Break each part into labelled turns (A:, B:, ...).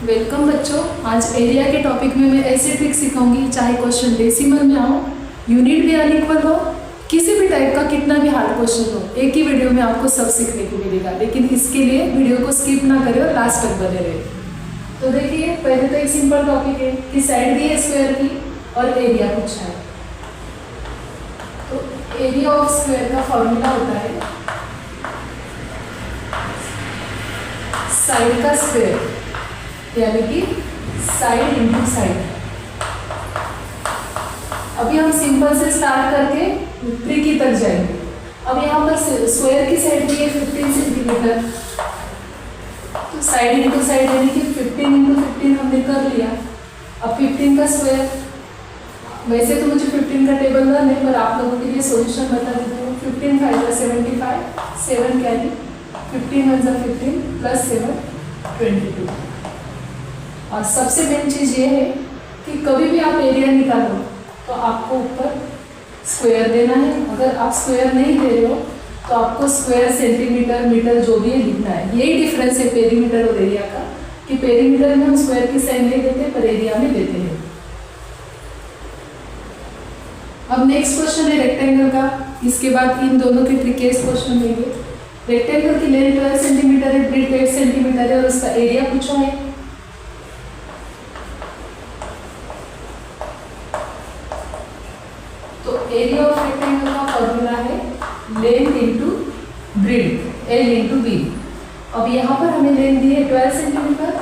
A: Welcome बच्चों। आज area के टॉपिक में मैं ऐसे ट्रिक सिखाऊंगी, चाहे क्वेश्चन डेसिमल में हो, यूनिट भी अनइक्वल हो, किसी भी टाइप का कितना भी हार्ड क्वेश्चन हो, एक ही वीडियो में आपको सब सीखने को मिलेगा। लेकिन इसके लिए वीडियो को स्किप ना करें और लास्ट तक बने रहे। तो देखिए, पहले तो एक सिंपल टॉपिक है कि साइड दी है स्क्वायर की और एरिया पूछा है। तो एरिया ऑफ स्क्वायर का फॉर्मूला होता है साइड का स्क्वायर, यानी कि साइड इंटू साइड। अभी हम सिंपल से स्टार्ट करके ट्रिकी तक जाएंगे। अब यहाँ पर स्क्वायर की साइड दी है 15 सेंटीमीटर, तो साइड इंटू साइड यानी कि 15 इंटू 15 हमने कर लिया। अब 15 का स्क्वायर, वैसे तो मुझे 15 का टेबल ना नहीं, पर आप लोगों के लिए सॉल्यूशन बता देती हूँ। 15 5 75, 7 कैरी, 15 1 15 प्लस 7 22। और सबसे मेन चीज़ ये है कि कभी भी आप एरिया निकालो तो आपको ऊपर स्क्वायर देना है। अगर आप स्क्वायर नहीं दे रहे हो तो आपको स्क्वायर, सेंटीमीटर, मीटर जो भी है लिखना है। यही डिफरेंस है पेरीमीटर और एरिया का, कि पेरीमीटर में हम स्क्वायर की साइन नहीं देते पर एरिया में देते हैं। अब नेक्स्ट क्वेश्चन है रेक्टेंगल का। इसके बाद इन दोनों के ट्रिकेस्ट क्वेश्चन लेंगे। रेक्टेंगल की लेंथ 12 सेंटीमीटर है, ब्रेथ 8 सेंटीमीटर है और उसका एरिया पूछा है। तो एरिया ऑफ रेक्टेंगल का फॉर्मूला है length into breadth, L into B. अब यहाँ पर हमें लेंथ दी है 12 सेंटीमीटर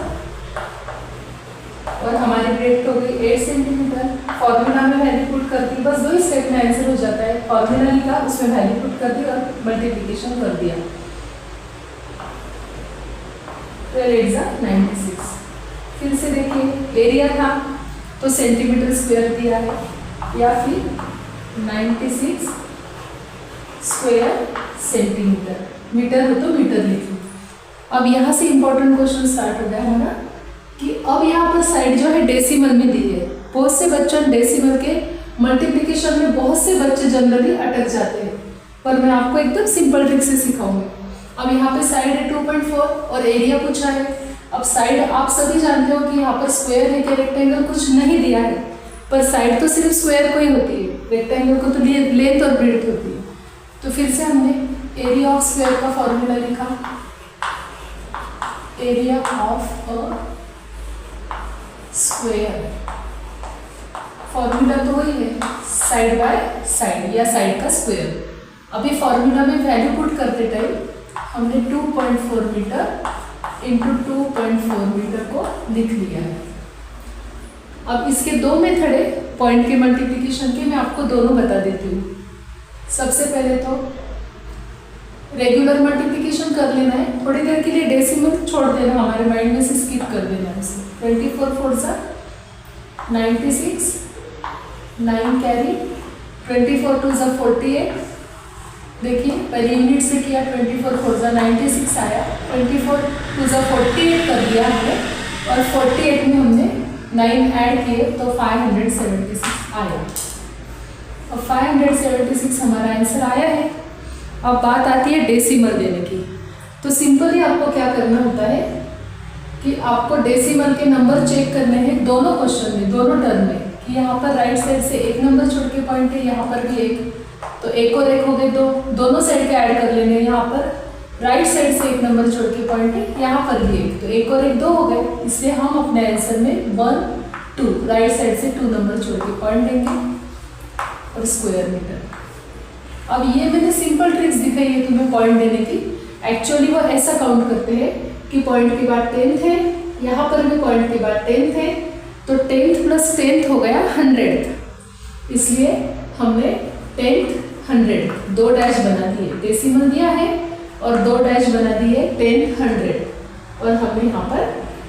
A: और हमारी ब्रेथ हो गई 8 सेंटीमीटर। फॉर्मूला में वैल्यू पुट कर दी, बस 2 स्टेप में आंसर हो जाता है। फॉर्मूला लिखा, उसमें वैल्यू पुट कर दी और मल्टीप्लिकेशन कर दिया। 12 8 96। फिर से देखिए, एरिया था तो सेंटीमीटर स्क्वायर दिया है, या फिर 96 स्क्वायर सेंटीमीटर। मीटर हो तो मीटर लिखिए। अब यहाँ से इंपॉर्टेंट क्वेश्चन स्टार्ट हो गया है ना, कि अब यहाँ पर साइड जो है डेसिमल में दी है। बहुत से बच्चों डेसिमल के मल्टीप्लिकेशन में बहुत से बच्चे जनरली अटक जाते हैं, पर मैं आपको एकदम सिंपल ट्रिक से सिखाऊंगी। अब यहाँ पे साइड है 2.4 और एरिया पूछा है। अब साइड आप सभी जानते हो कि यहाँ पर स्क्वायर है कि रेक्टेंगल कुछ नहीं दिया है, पर साइड तो सिर्फ स्क्वायर को ही होती है, रेक्टेंगल को तो लेंथ और ब्रेथ होती है। तो फिर से हमने एरिया ऑफ स्क्वायर का फॉर्मूला लिखा, area of a square. Formula तो वही है, साइड बाय साइड या साइड का स्क्वायर। अभी फॉर्मूला में वैल्यू पुट करते टाइम हमने 2.4 मीटर इंटू 2.4 मीटर को लिख लिया है। अब इसके दो मेथड है पॉइंट के मल्टीप्लिकेशन के, मैं आपको दोनों बता देती हूँ। सबसे पहले तो रेगुलर मल्टीप्लिकेशन कर लेना है, थोड़ी देर के लिए डेसिमल छोड़ देना, हमारे माइंड में से स्किप कर देना है उसे। 24 4 96, 9 कैरी, 24 2 48। देखिए, पहले यूनिट से किया, 24 4 96 आया, 24 2 48 कर दिया हमने, और 48 में हमने 9 ऐड किए तो 576 आया। और 576 हमारा आंसर आया है। अब बात आती है डेसिमल देने की। तो सिंपली आपको क्या करना होता है कि आपको डेसिमल के नंबर चेक करने हैं दोनों क्वेश्चन में, दोनों टर्म में, कि यहाँ पर राइट साइड से एक नंबर छोड़ के पॉइंट है, यहाँ पर भी एक, तो एक और एक हो गए दो, दोनों साइड के ऐड कर लेंगे। यहाँ पर राइट साइड से एक नंबर छोड़ के पॉइंट है, यहाँ पर भी एक, तो एक और एक 2 हो गए। इसलिए हम अपने आंसर में 1 2 राइट साइड से 2 नंबर छोड़ के पॉइंट देंगे और स्क्वायर मीटर। अब ये मैंने सिंपल ट्रिक्स दिखाई है तुम्हें पॉइंट देने की। एक्चुअली वो ऐसा काउंट करते हैं कि पॉइंट के बाद 10th है, यहाँ पर भी पॉइंट के बाद 10th है, तो 10th प्लस 10th हो गया 100th। इसलिए हमने 10th 100 2 डैश बना दिए, डेसिमल दिया है और 2 डैश बना दिए 10th 100, और हमने यहाँ पर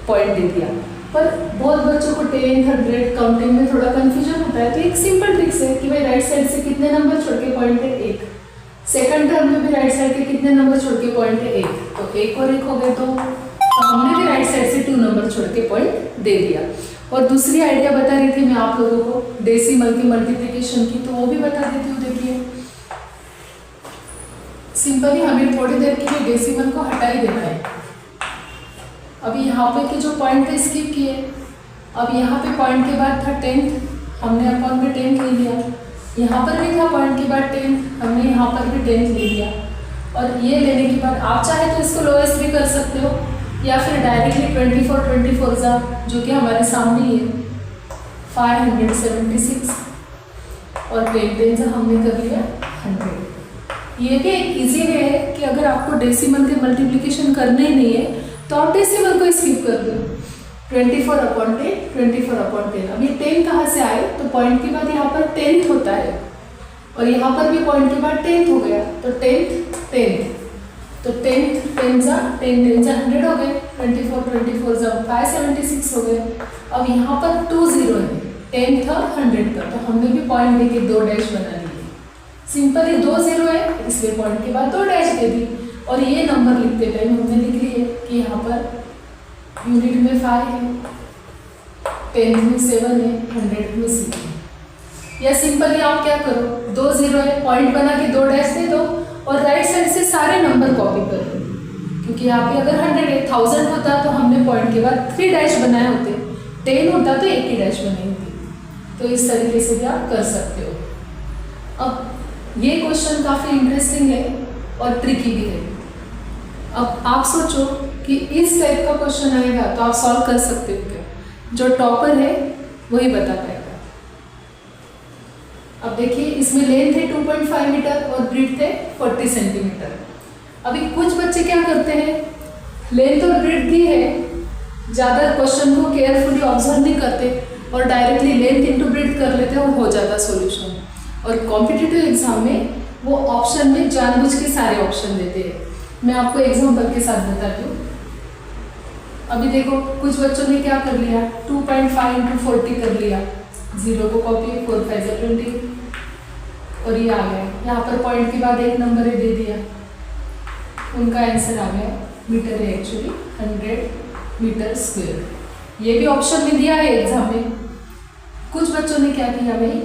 A: पॉइंट दे दिया। पर बहुत बच्चों को 10th 100 काउंटिंग में थोड़ा कंफ्यूजन होता है, तो एक सिंपल ट्रिक्स है कि भाई राइट साइड से कितने नंबर छोड़ के पॉइंट है, एक। सेकंड टर्म में भी राइट साइड के कितने नंबर छोड़ के पॉइंट है, एक, तो एक और एक हो गए, तो हमने भी राइट साइड से 2 नंबर छोड़ के पॉइंट दे दिया। और दूसरी आइडिया बता रही थी मैं आप लोगों को डेसिमल की मल्टीप्लिकेशन की, तो वो भी बता देती हूँ। देखिए, सिंपली हमें थोड़ी देर के लिए डेसिमल को हटा ही देना है। अभी यहाँ पे के जो पॉइंट थे स्किप किए। अब यहाँ पे पॉइंट के बाद था 10th, हमने अपॉन में 10th ले लिया। यहाँ पर भी था पॉइंट के बाद 10th, हमने यहाँ पर भी 10th ले लिया। और ये लेने के बाद आप चाहे तो इसको लोएस्ट भी कर सकते हो, या फिर डायरेक्टली 24 जा, जो कि हमारे सामने ही है 576, और 10 से हमने कर लिया 100। ये भी एक ईजी वे है कि अगर आपको डेसिमल के मल्टीप्लिकेशन करने ही नहीं है तो आप डेसिमल को स्किप कर दो। 24/10। अब ये 10 कहाँ से आए, तो पॉइंट के बाद यहाँ पर 10th होता है, और यहाँ पर भी पॉइंट के बाद 10th हो गया, तो 10th। तो 10 जा 100 हो गए, 24 जा 576 हो गए। अब यहाँ पर 2 0 है, 10 था 100 का, तो हमने भी पॉइंट लेके 2 डैश बना लिए। सिंपल ही 2 0 है, इसलिए पॉइंट के बाद 2 डैश दे दी। और ये नंबर लिखते टाइम हमने लिख लिए कि यहाँ पर यूनिट में 5 है, 10 में 7 है, 100 में 6 है। या सिंपली आप क्या करो, 2 0 है, पॉइंट बना के 2 डैश दे दो और राइट साइड से सारे नंबर कॉपी कर दो, क्योंकि यहाँ पे अगर 100 है, 1000 होता तो हमने पॉइंट के बाद 3 डैश बनाए होते, 10 होता तो 80 डैश बनाई होती। तो इस तरीके से भी आप कर सकते हो। अब ये क्वेश्चन काफ़ी इंटरेस्टिंग है और ट्रिकी भी है। अब आप सोचो कि इस टाइप का क्वेश्चन आएगा तो आप सॉल्व कर सकते हो क्या? जो टॉपर है वही बता पाएगा। अब देखिए, इसमें लेंथ है 2.5 मीटर और ब्रीथ है 40 सेंटीमीटर। अभी कुछ बच्चे क्या करते हैं, लेंथ और ब्रीथ दी है, ज़्यादा क्वेश्चन को केयरफुली ऑब्जर्व नहीं करते और डायरेक्टली लेंथ इंटू ब्रीथ कर लेते हैं और हो जाता सॉल्यूशन। और कॉम्पिटिटिव एग्जाम में वो ऑप्शन में जानबूझ के सारे ऑप्शन देते हैं। मैं आपको एग्जाम्पल के साथ बताती हूँ। अभी देखो, कुछ बच्चों ने क्या कर लिया, 2.5 × 40 कर लिया, 0 को कॉपी, 4 5 20, और ये आ गया। यहाँ पर पॉइंट के बाद एक नंबर है दे दिया, उनका आंसर आ गया। मीटर है एक्चुअली 100 मीटर स्क्वायर। ये भी ऑप्शन में दिया है एग्जाम में। कुछ बच्चों ने क्या किया भाई,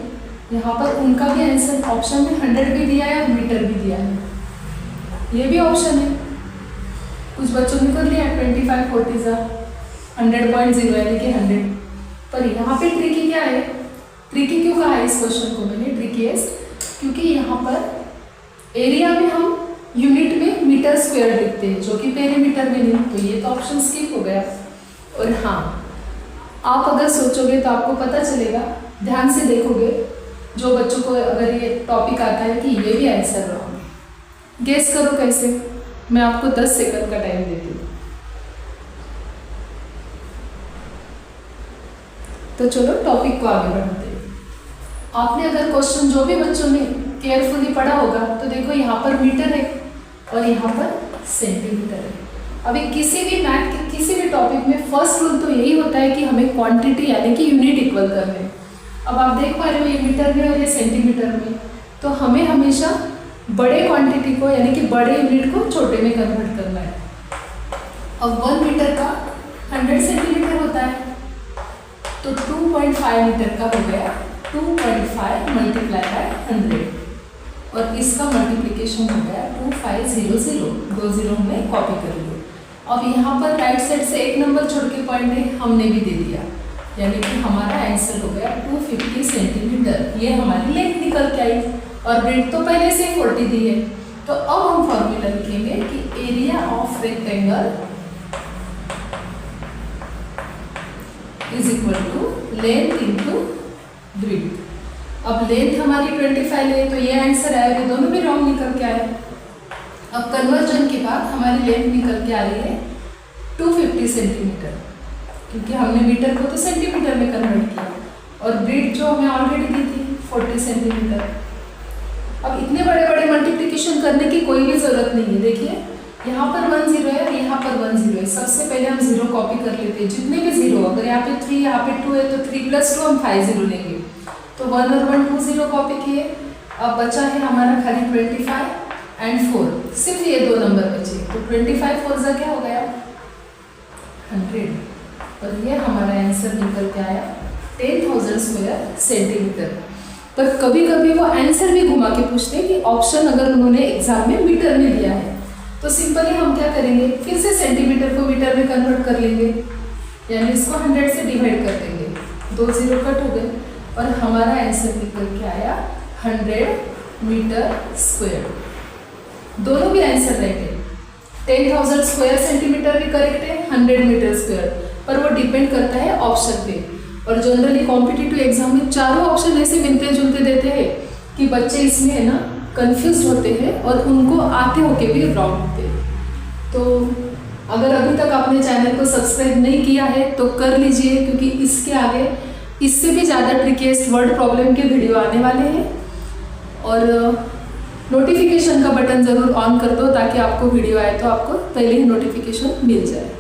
A: यहाँ पर उनका भी आंसर ऑप्शन में 100 भी दिया है और मीटर भी दिया है, ये भी ऑप्शन है। कुछ बच्चों ने कर लिया 25 40 जा 100.0 यानी कि 100। पर यहाँ पे ट्रिकी क्या है, ट्रिकी क्यों कहा है इस क्वेश्चन को मैंने ट्रिकीएस्ट, क्योंकि यहाँ पर एरिया में हम यूनिट में मीटर स्क्वायर लिखते हैं, जो कि पेरीमीटर में नहीं, तो ये तो ऑप्शन स्किप हो गया। और हाँ, आप अगर सोचोगे तो आपको पता चलेगा, ध्यान से देखोगे, जो बच्चों को अगर ये टॉपिक आता है कि ये भी आंसर रॉन्ग है, गेस करो कैसे। मैं आपको 10 सेकंड का टाइम देती हूँ। तो चलो टॉपिक को आगे बढ़ाते हैं। आपने अगर क्वेश्चन जो भी बच्चों ने केयरफुली पढ़ा होगा तो देखो, यहाँ पर मीटर है और यहाँ पर सेंटीमीटर है। अभी किसी भी मैथ के किसी भी टॉपिक में फर्स्ट रूल तो यही होता है कि हमें क्वांटिटी यानी कि यूनिट इक्वल करने हैं। अब आप देख पा रहे हो, ये मीटर में और ये सेंटीमीटर में, तो हमें हमेशा बड़े क्वांटिटी को यानी कि बड़े यूनिट को छोटे में कन्वर्ट करना है। अब 1 मीटर का 100 सेंटीमीटर होता है, तो 2.5 मीटर का हो गया 2.5 × 100, और इसका मल्टीप्लिकेशन हो गया 2500, 2 0 हमने कॉपी कर लिया। अब यहाँ पर राइट साइड से एक नंबर छोड़ के पॉइंट है, हमने भी दे दिया, यानी कि हमारा आंसर हो गया 250 सेंटीमीटर। ये हमारी लेंथ निकल के आई, और ब्रेड तो पहले से 40 दी है। तो अब हम फॉर्मूला लिखेंगे कि area of rectangle is equal to length into breadth. अब लेंथ हमारी 25 है, तो ये आंसर आया, ये दोनों भी रॉन्ग निकल के आए। अब कन्वर्जन के बाद हमारी लेंथ निकल के आ रही है 250 सेंटीमीटर, क्योंकि हमने मीटर को तो सेंटीमीटर में कन्वर्ट किया, और ब्रेड जो हमें ऑलरेडी दी थी 40 सेंटीमीटर। अब इतने बड़े बड़े मल्टीप्लिकेशन करने की कोई भी ज़रूरत नहीं है। देखिए, यहाँ पर 1 0 है और यहाँ पर 1 0 है। सबसे पहले हम 0 कॉपी कर लेते हैं, जितने भी 0, अगर यहाँ पे 3 यहाँ पे 2 है तो 3 + 2 हम 5 0 लेंगे। तो 1 और 1 2 0 कॉपी किए। अब बचा है हमारा खाली 25 और 4, सिर्फ ये 2 नंबर बचे। तो 25 4 क्या हो गया 100, और ये हमारा आंसर निकल के आया 10,000 स्क्वायर सेंटीमीटर। पर कभी कभी वो आंसर भी घुमा के पूछते हैं कि ऑप्शन अगर उन्होंने एग्जाम में मीटर में दिया है तो सिंपली हम क्या करेंगे, फिर से सेंटीमीटर को मीटर में कन्वर्ट कर लेंगे, यानी इसको 100 से डिवाइड कर देंगे, 2 0 कट हो गए और हमारा आंसर निकल के आया 100 मीटर स्क्वायर। दोनों भी आंसर राइट है। 10,000 स्क्वायर सेंटीमीटर भी करेक्ट है, 100 मीटर स्क्वायर, पर वो डिपेंड करता है ऑप्शन पे। और जनरली कॉम्पिटिटिव एग्जाम में चारों ऑप्शन ऐसे मिलते जुलते देते हैं कि बच्चे इसमें है ना कंफ्यूज होते हैं और उनको आते होके भी रॉन्ग होते हैं। तो अगर अभी तक आपने चैनल को सब्सक्राइब नहीं किया है तो कर लीजिए, क्योंकि इसके आगे इससे भी ज़्यादा ट्रिकीएस्ट वर्ड प्रॉब्लम के वीडियो आने वाले हैं। और नोटिफिकेशन का बटन ज़रूर ऑन कर दो ताकि आपको वीडियो आए तो आपको पहले ही नोटिफिकेशन मिल जाए।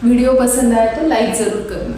A: वीडियो पसंद आए तो लाइक ज़रूर करना।